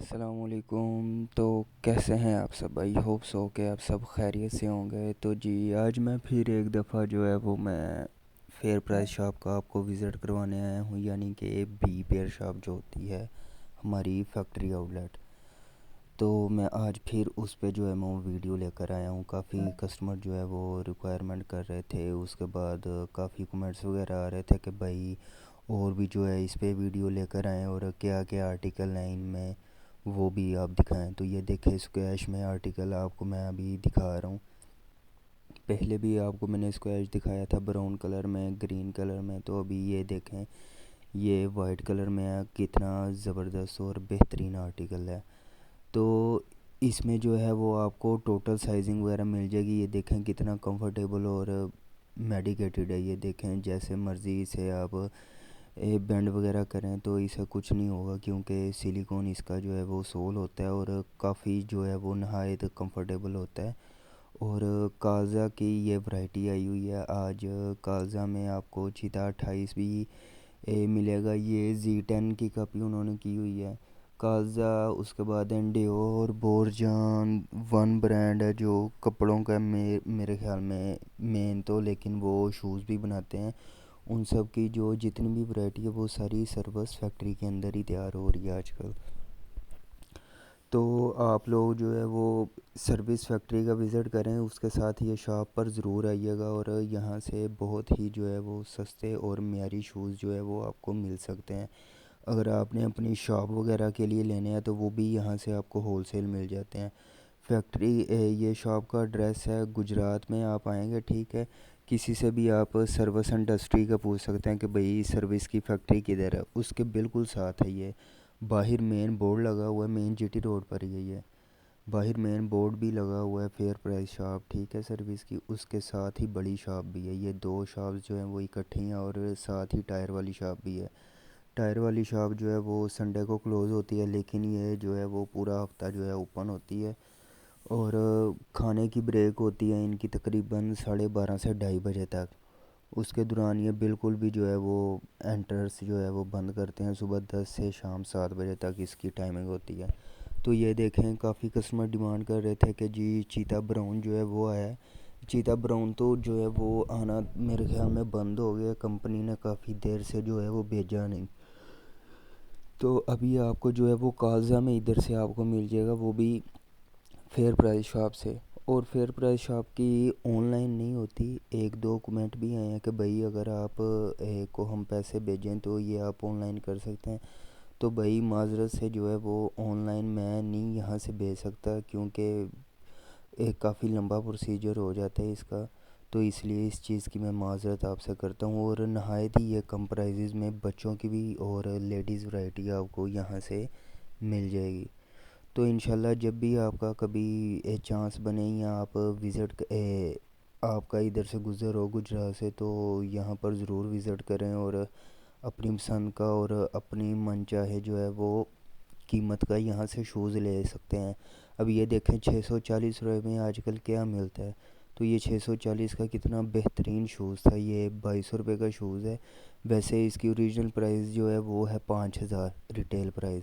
السلام علیکم. تو کیسے ہیں آپ سب؟ آئی ہوپ سو کہ آپ سب خیریت سے ہوں گے. تو جی آج میں پھر ایک دفعہ جو ہے وہ میں فیئر پرائز شاپ کا آپ کو وزٹ کروانے آیا ہوں، یعنی کہ بی پیئر شاپ جو ہوتی ہے ہماری فیکٹری آؤٹلیٹ. تو میں آج پھر اس پہ جو ہے میں ویڈیو لے کر آیا ہوں. کافی کسٹمر جو ہے وہ ریکوائرمنٹ کر رہے تھے. اس کے بعد کافی کمنٹس وغیرہ آ رہے تھے کہ بھائی اور بھی جو ہے اس پہ ویڈیو لے کر آئیں اور کیا کیا آرٹیکل ہیں ان میں وہ بھی آپ دکھائیں. تو یہ دیکھیں اسکویش میں آرٹیکل آپ کو میں ابھی دکھا رہا ہوں. پہلے بھی آپ کو میں نے اسکویش دکھایا تھا براؤن کلر میں، گرین کلر میں. تو ابھی یہ دیکھیں یہ وائٹ کلر میں ہے. کتنا زبردست اور بہترین آرٹیکل ہے. تو اس میں جو ہے وہ آپ کو ٹوٹل سائزنگ وغیرہ مل جائے گی. یہ دیکھیں کتنا کمفرٹیبل اور میڈیکیٹڈ ہے. یہ دیکھیں جیسے مرضی اسے آپ بینڈ وغیرہ کریں تو اسے کچھ نہیں ہوگا، کیونکہ سلیکون اس کا جو ہے وہ سول ہوتا ہے اور کافی جو ہے وہ نہایت کمفرٹیبل ہوتا ہے. اور کالزا کی یہ ورائٹی آئی ہوئی ہے آج. کالزا میں آپ کو چیتا 28 بھی ملے گا. یہ Z10 کی کاپی انہوں نے کی ہوئی ہے. کالزا، اس کے بعد انڈیو اور بورجان ون برانڈ ہے جو کپڑوں کا میرے خیال میں مین تو، لیکن وہ شوز بھی بناتے ہیں. ان سب کی جو جتنی بھی ورائٹی ہے وہ ساری سروس فیکٹری کے اندر ہی تیار ہو رہی ہے آج کل. تو آپ لوگ جو ہے وہ سروس فیکٹری کا وزٹ کریں، اس کے ساتھ یہ شاپ پر ضرور آئیے گا. اور یہاں سے بہت ہی جو ہے وہ سستے اور معیاری شوز جو ہے وہ آپ کو مل سکتے ہیں. اگر آپ نے اپنی شاپ وغیرہ کے لیے لینے ہیں تو وہ بھی یہاں سے آپ کو ہول سیل مل جاتے ہیں. فیکٹری یہ شاپ کا ایڈریس ہے گجرات میں. آپ آئیں گے ٹھیک ہے، کسی سے بھی آپ سروس انڈسٹری کا پوچھ سکتے ہیں کہ بھئی سروس کی فیکٹری کدھر ہے. اس کے بالکل ساتھ ہے. یہ باہر مین بورڈ لگا ہوا ہے، مین جی ٹی روڈ پر ہی ہے. یہ باہر مین بورڈ بھی لگا ہوا ہے فیئر پرائز شاپ ٹھیک ہے سروس کی. اس کے ساتھ ہی بڑی شاپ بھی ہے. یہ دو شاپس جو ہیں وہ اکٹھی ہیں. اور ساتھ ہی ٹائر والی شاپ بھی ہے. ٹائر والی شاپ جو ہے وہ سنڈے کو کلوز ہوتی ہے، لیکن یہ جو ہے وہ پورا ہفتہ جو ہے اوپن ہوتی ہے. اور کھانے کی بریک ہوتی ہے ان کی تقریباً 12:30 سے 2:30 بجے تک. اس کے دوران یہ بالکل بھی جو ہے وہ انٹرس جو ہے وہ بند کرتے ہیں. صبح 10 سے شام 7 بجے تک اس کی ٹائمنگ ہوتی ہے. تو یہ دیکھیں کافی کسٹمر ڈیمانڈ کر رہے تھے کہ جی چیتا براؤن جو ہے وہ آیا ہے. چیتا براؤن تو جو ہے وہ آنا میرے خیال میں بند ہو گیا. کمپنی نے کافی دیر سے جو ہے وہ بھیجا نہیں. تو ابھی آپ کو جو ہے وہ کالزا میں ادھر سے آپ کو مل جائے گا، وہ بھی فیئر پرائز شاپ سے. اور فیئر پرائز شاپ کی آن لائن نہیں ہوتی. ایک دو کمنٹ بھی آئے ہیں کہ بھائی اگر آپ کو ہم پیسے بھیجیں تو یہ آپ آن لائن کر سکتے ہیں. تو بھائی معذرت سے جو ہے وہ آن لائن میں نہیں یہاں سے بھیج سکتا، کیونکہ ایک کافی لمبا پروسیجر ہو جاتا ہے اس کا. تو اس لیے اس چیز کی میں معذرت آپ سے کرتا ہوں. اور نہایت ہی یہ کم پرائزز میں بچوں کی بھی اور لیڈیز ورائٹی آپ کو یہاں سے مل جائے گی. تو انشاءاللہ جب بھی آپ کا کبھی چانس بنے یا آپ وزٹ آپ کا ادھر سے گزر ہو گجرات سے، تو یہاں پر ضرور وزٹ کریں اور اپنی پسند کا اور اپنی من چاہے جو ہے وہ قیمت کا یہاں سے شوز لے سکتے ہیں. اب یہ دیکھیں 640 روپے میں آج کل کیا ملتا ہے. تو یہ 640 کا کتنا بہترین شوز تھا. یہ 2200 روپے کا شوز ہے. ویسے اس کی اوریجنل پرائس جو ہے وہ ہے 5000 ریٹیل پرائس.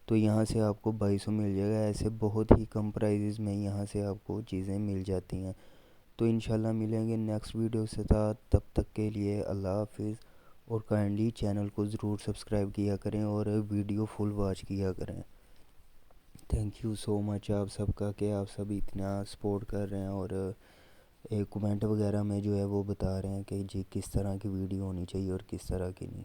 تو یہاں سے آپ کو 2200 مل جائے گا. ایسے بہت ہی کم پرائزز میں یہاں سے آپ کو چیزیں مل جاتی ہیں. تو انشاءاللہ ملیں گے نیکسٹ ویڈیو سے. تب تک کے لیے اللہ حافظ. اور کائنڈلی چینل کو ضرور سبسکرائب کیا کریں اور ویڈیو فل واچ کیا کریں. تھینک یو سو مچ آپ سب کا کہ آپ سب اتنا سپورٹ کر رہے ہیں اور ایک کومنٹ وغیرہ میں جو ہے وہ بتا رہے ہیں کہ جی کس طرح کی ویڈیو ہونی چاہیے اور کس طرح کی نہیں.